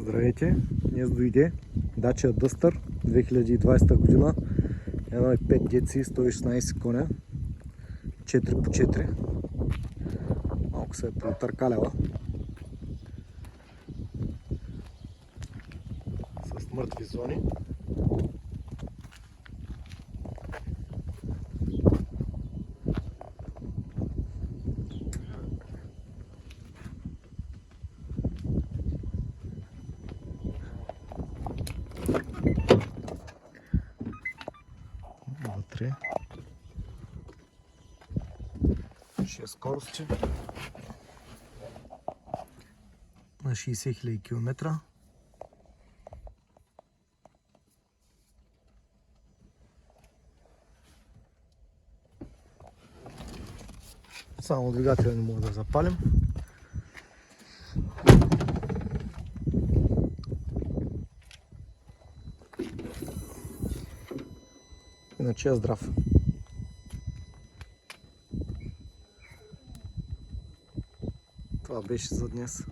Здравейте! Днес дойде Dacia Duster 2020 година 1.5 DC, 116 коня, 4x4. Малко се е потъркаляла с мъртви зони. Вътре 6 скорости на 60 000 км. Само двигателя не мога да запалим. Иначе е здрав. Това беше за днес.